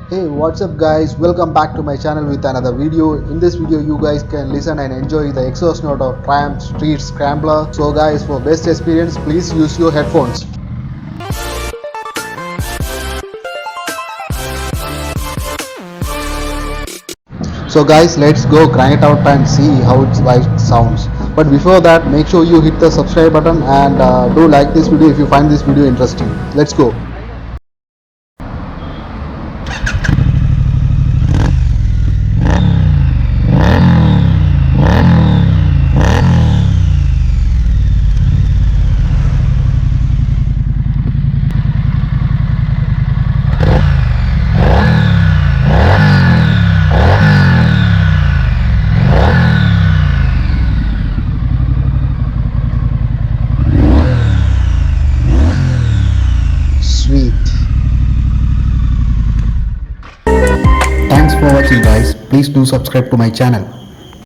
Hey, what's up guys? Welcome back to my channel with another video. In this video you guys can listen and enjoy the exhaust note of Triumph Street Scrambler. So guys, for best experience please use your headphones. So guys, let's go crank it out and see how its bike sounds. But before that, make sure you hit the subscribe button and do like this video if you find this video interesting. Let's go. Sweet. Thanks for watching guys. Please do subscribe to my channel.